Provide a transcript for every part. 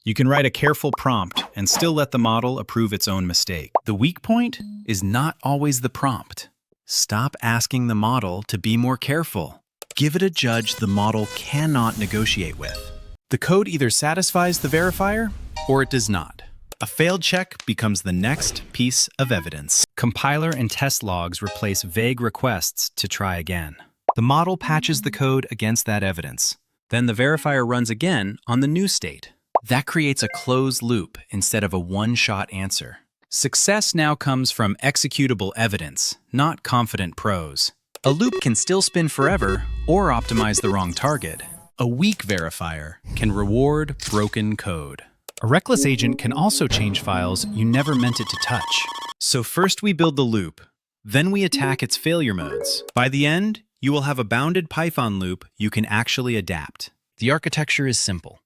You can write a careful prompt and still let the model approve its own mistake. The weak point is not always the prompt. Stop asking the model to be more careful. Give it a judge the model cannot negotiate with. The code either satisfies the verifier or it does not. A failed check becomes the next piece of evidence. Compiler and test logs replace vague requests to try again. The model patches the code against that evidence. Then the verifier runs again on the new state. That creates a closed loop instead of a one-shot answer. Success now comes from executable evidence, not confident prose. A loop can still spin forever or optimize the wrong target. A weak verifier can reward broken code. A reckless agent can also change files you never meant it to touch. So first we build the loop, then we attack its failure modes. By the end, you will have a bounded Python loop you can actually adapt. The architecture is simple.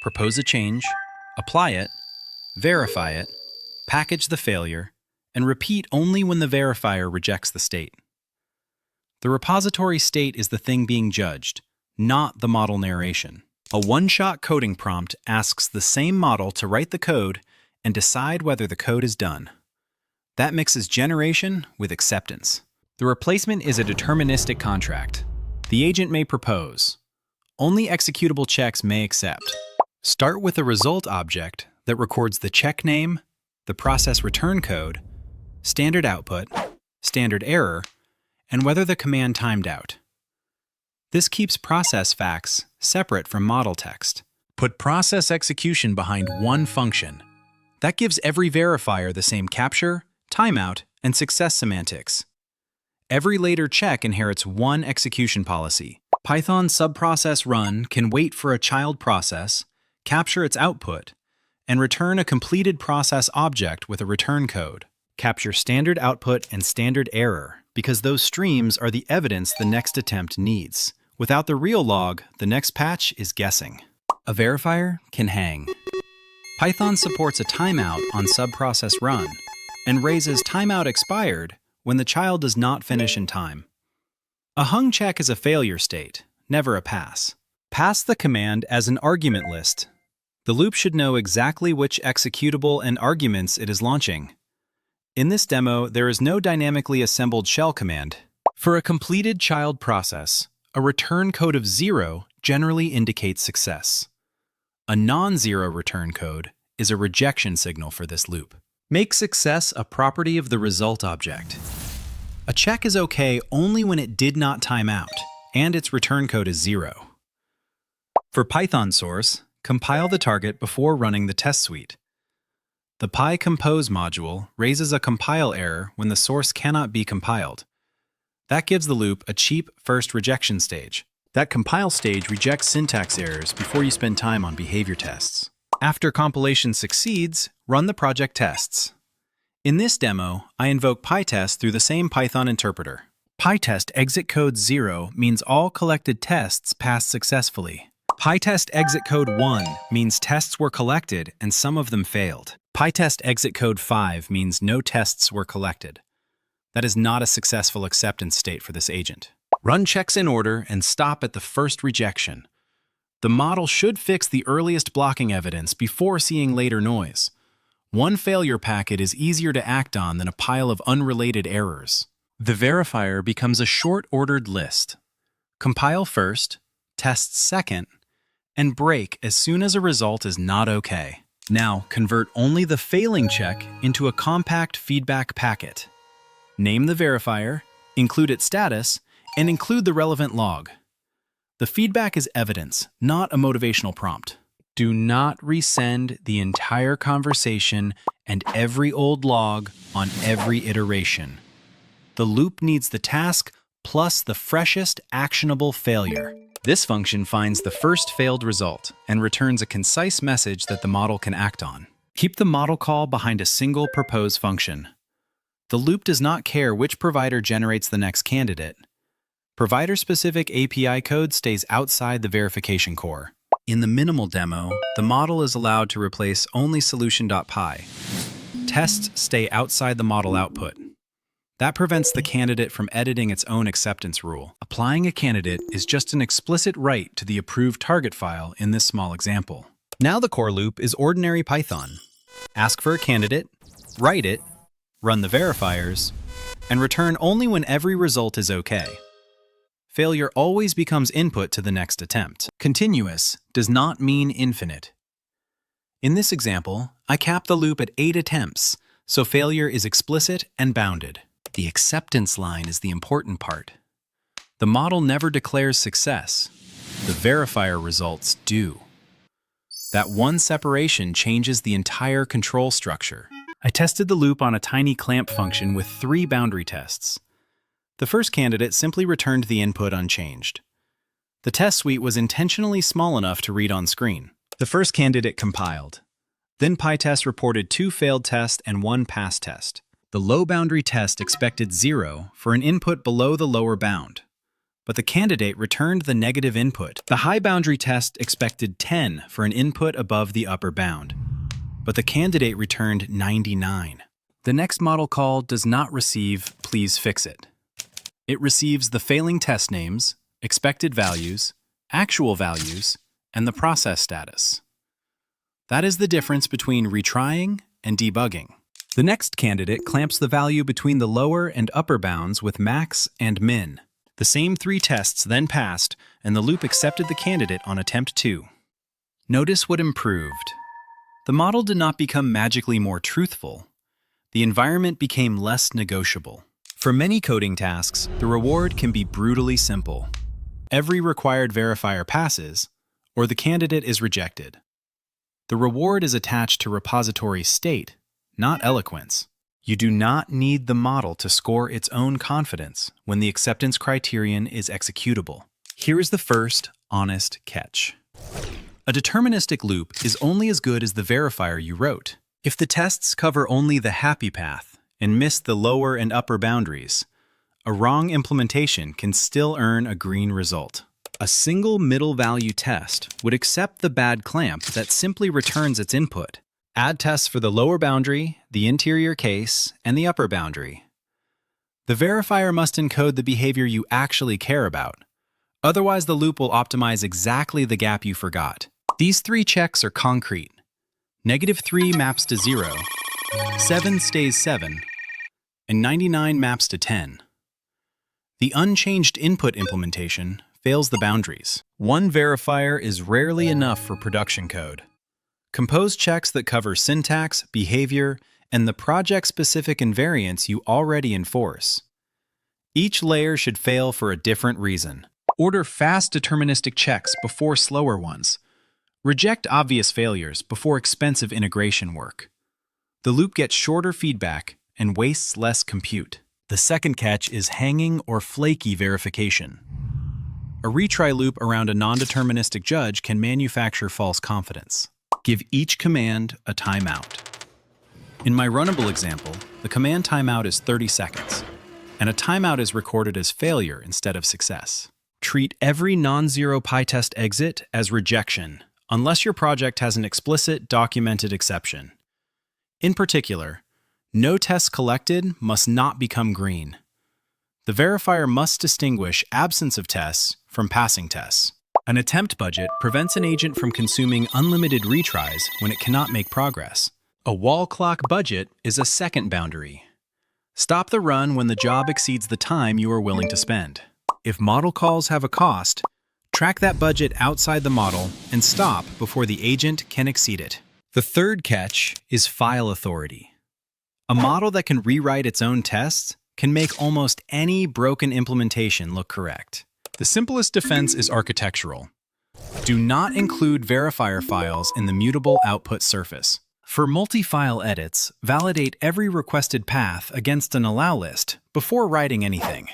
Propose a change, apply it, verify it, package the failure, and repeat only when the verifier rejects the state. The repository state is the thing being judged, not the model narration. A one-shot coding prompt asks the same model to write the code and decide whether the code is done. That mixes generation with acceptance. The replacement is a deterministic contract. The agent may propose. Only executable checks may accept. Start with a result object that records the check name, the process return code, standard output, standard error, and whether the command timed out. This keeps process facts separate from model text. Put process execution behind one function. That gives every verifier the same capture, timeout, and success semantics. Every later check inherits one execution policy. Python subprocess run can wait for a child process, capture its output, and return a completed process object with a return code. Capture standard output and standard error, because those streams are the evidence the next attempt needs. Without the real log, the next patch is guessing. A verifier can hang. Python supports a timeout on subprocess run and raises timeout expired when the child does not finish in time. A hung check is a failure state, never a pass. Pass the command as an argument list. The loop should know exactly which executable and arguments it is launching. In this demo, there is no dynamically assembled shell command. For a completed child process, a return code of 0 generally indicates success. A non-zero return code is a rejection signal for this loop. Make success a property of the result object. A check is okay only when it did not time out and its return code is 0. For Python source, compile the target before running the test suite. The PyCompose module raises a compile error when the source cannot be compiled. That gives the loop a cheap first rejection stage. That compile stage rejects syntax errors before you spend time on behavior tests. After compilation succeeds, run the project tests. In this demo, I invoke Pytest through the same Python interpreter. Pytest exit code 0 means all collected tests passed successfully. Pytest exit code 1 means tests were collected and some of them failed. Pytest exit code 5 means no tests were collected. That is not a successful acceptance state for this agent. Run checks in order and stop at the first rejection. The model should fix the earliest blocking evidence before seeing later noise. One failure packet is easier to act on than a pile of unrelated errors. The verifier becomes a short-ordered list. Compile first, test second, and break as soon as a result is not okay. Now, convert only the failing check into a compact feedback packet. Name the verifier, include its status, and include the relevant log. The feedback is evidence, not a motivational prompt. Do not resend the entire conversation and every old log on every iteration. The loop needs the task plus the freshest actionable failure. This function finds the first failed result and returns a concise message that the model can act on. Keep the model call behind a single propose function. The loop does not care which provider generates the next candidate. Provider-specific API code stays outside the verification core. In the minimal demo, the model is allowed to replace only solution.py. Tests stay outside the model output. That prevents the candidate from editing its own acceptance rule. Applying a candidate is just an explicit write to the approved target file in this small example. Now the core loop is ordinary Python. Ask for a candidate, write it, run the verifiers, and return only when every result is okay. Failure always becomes input to the next attempt. Continuous does not mean infinite. In this example, I cap the loop at 8 attempts, so failure is explicit and bounded. The acceptance line is the important part. The model never declares success. The verifier results do. That one separation changes the entire control structure. I tested the loop on a tiny clamp function with 3 boundary tests. The first candidate simply returned the input unchanged. The test suite was intentionally small enough to read on screen. The first candidate compiled. Then Pytest reported 2 failed tests and 1 pass test. The low boundary test expected 0 for an input below the lower bound, but the candidate returned the negative input. The high boundary test expected 10 for an input above the upper bound, but the candidate returned 99. The next model call does not receive "please fix it." It receives the failing test names, expected values, actual values, and the process status. That is the difference between retrying and debugging. The next candidate clamps the value between the lower and upper bounds with max and min. The same 3 tests then passed, and the loop accepted the candidate on attempt 2. Notice what improved. The model did not become magically more truthful. The environment became less negotiable. For many coding tasks, the reward can be brutally simple. Every required verifier passes, or the candidate is rejected. The reward is attached to repository state, not eloquence. You do not need the model to score its own confidence when the acceptance criterion is executable. Here is the first honest catch. A deterministic loop is only as good as the verifier you wrote. If the tests cover only the happy path and miss the lower and upper boundaries, a wrong implementation can still earn a green result. A single middle value test would accept the bad clamp that simply returns its input. Add tests for the lower boundary, the interior case, and the upper boundary. The verifier must encode the behavior you actually care about. Otherwise, the loop will optimize exactly the gap you forgot. These 3 checks are concrete. -3 maps to 0, 7 stays 7, and 99 maps to 10. The unchanged input implementation fails the boundaries. One verifier is rarely enough for production code. Compose checks that cover syntax, behavior, and the project-specific invariants you already enforce. Each layer should fail for a different reason. Order fast deterministic checks before slower ones. Reject obvious failures before expensive integration work. The loop gets shorter feedback and wastes less compute. The second catch is hanging or flaky verification. A retry loop around a non-deterministic judge can manufacture false confidence. Give each command a timeout. In my runnable example, the command timeout is 30 seconds, and a timeout is recorded as failure instead of success. Treat every non-zero Pytest exit as rejection, unless your project has an explicit documented exception. In particular, no tests collected must not become green. The verifier must distinguish absence of tests from passing tests. An attempt budget prevents an agent from consuming unlimited retries when it cannot make progress. A wall clock budget is a second boundary. Stop the run when the job exceeds the time you are willing to spend. If model calls have a cost, track that budget outside the model and stop before the agent can exceed it. The third catch is file authority. A model that can rewrite its own tests can make almost any broken implementation look correct. The simplest defense is architectural. Do not include verifier files in the mutable output surface. For multi-file edits, validate every requested path against an allowlist before writing anything.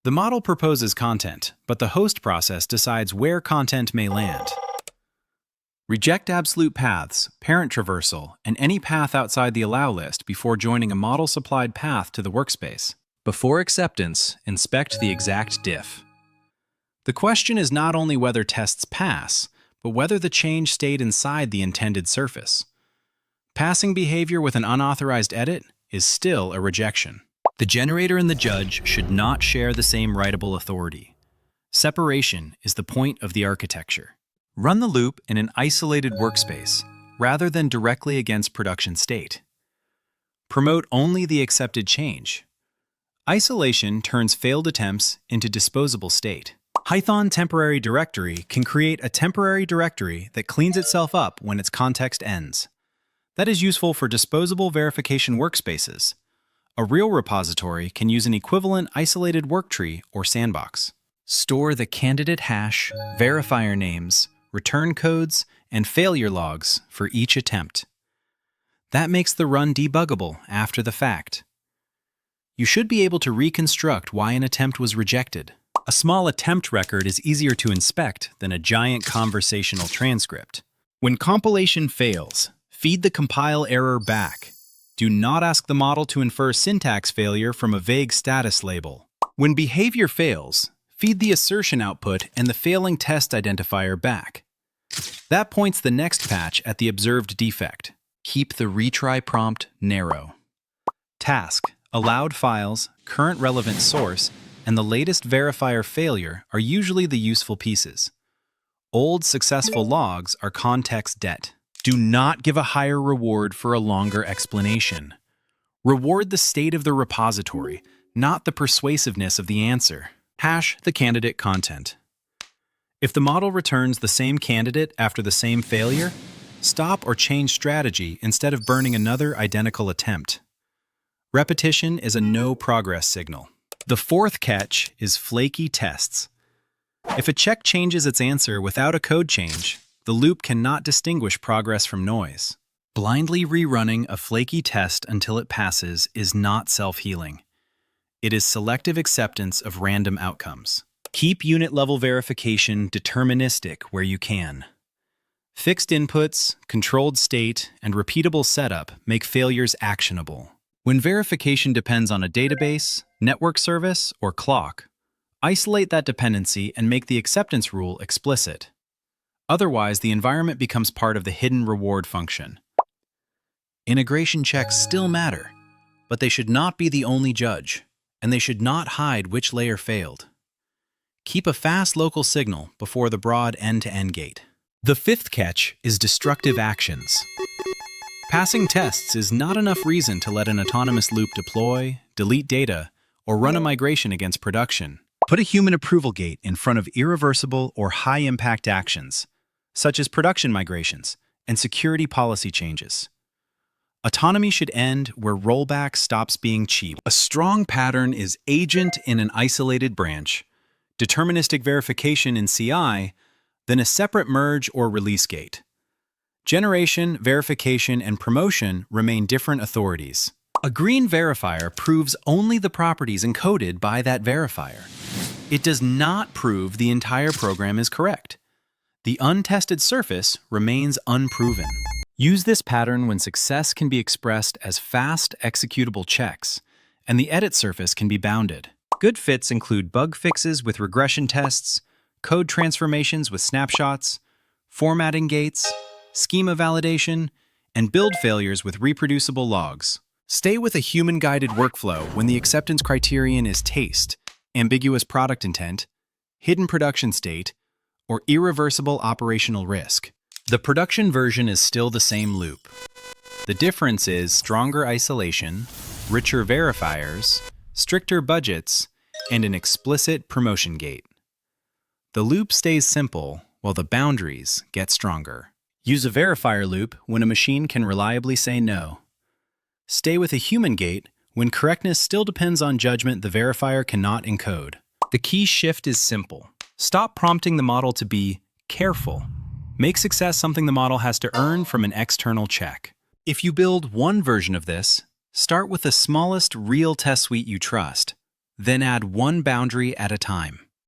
The model proposes content, but the host process decides where content may land. Reject absolute paths, parent traversal, and any path outside the allow list before joining a model-supplied path to the workspace. Before acceptance, inspect the exact diff. The question is not only whether tests pass, but whether the change stayed inside the intended surface. Passing behavior with an unauthorized edit is still a rejection. The generator and the judge should not share the same writable authority. Separation is the point of the architecture. Run the loop in an isolated workspace rather than directly against production state. Promote only the accepted change. Isolation turns failed attempts into disposable state. Python temporary directory can create a temporary directory that cleans itself up when its context ends. That is useful for disposable verification workspaces. A real repository can use an equivalent isolated work tree or sandbox. Store the candidate hash, verifier names, return codes, and failure logs for each attempt. That makes the run debuggable after the fact. You should be able to reconstruct why an attempt was rejected. A small attempt record is easier to inspect than a giant conversational transcript. When compilation fails, feed the compile error back. Do not ask the model to infer syntax failure from a vague status label. When behavior fails, feed the assertion output and the failing test identifier back. That points the next patch at the observed defect. Keep the retry prompt narrow. Task, allowed files, current relevant source, and the latest verifier failure are usually the useful pieces. Old successful logs are context debt. Do not give a higher reward for a longer explanation. Reward the state of the repository, not the persuasiveness of the answer. Hash the candidate content. If the model returns the same candidate after the same failure, stop or change strategy instead of burning another identical attempt. Repetition is a no progress signal. The fourth catch is flaky tests. If a check changes its answer without a code change, the loop cannot distinguish progress from noise. Blindly rerunning a flaky test until it passes is not self-healing. It is selective acceptance of random outcomes. Keep unit-level verification deterministic where you can. Fixed inputs, controlled state, and repeatable setup make failures actionable. When verification depends on a database, network service, or clock, isolate that dependency and make the acceptance rule explicit. Otherwise, the environment becomes part of the hidden reward function. Integration checks still matter, but they should not be the only judge, and they should not hide which layer failed. Keep a fast local signal before the broad end-to-end gate. The fifth catch is destructive actions. Passing tests is not enough reason to let an autonomous loop deploy, delete data, or run a migration against production. Put a human approval gate in front of irreversible or high-impact actions, such as production migrations and security policy changes. Autonomy should end where rollback stops being cheap. A strong pattern is agent in an isolated branch, deterministic verification in CI, then a separate merge or release gate. Generation, verification, and promotion remain different authorities. A green verifier proves only the properties encoded by that verifier. It does not prove the entire program is correct. The untested surface remains unproven. Use this pattern when success can be expressed as fast executable checks, and the edit surface can be bounded. Good fits include bug fixes with regression tests, code transformations with snapshots, formatting gates, schema validation, and build failures with reproducible logs. Stay with a human-guided workflow when the acceptance criterion is taste, ambiguous product intent, hidden production state, or irreversible operational risk. The production version is still the same loop. The difference is stronger isolation, richer verifiers, stricter budgets, and an explicit promotion gate. The loop stays simple while the boundaries get stronger. Use a verifier loop when a machine can reliably say no. Stay with a human gate when correctness still depends on judgment the verifier cannot encode. The key shift is simple. Stop prompting the model to be careful. Make success something the model has to earn from an external check. If you build one version of this, start with the smallest real test suite you trust, then add one boundary at a time.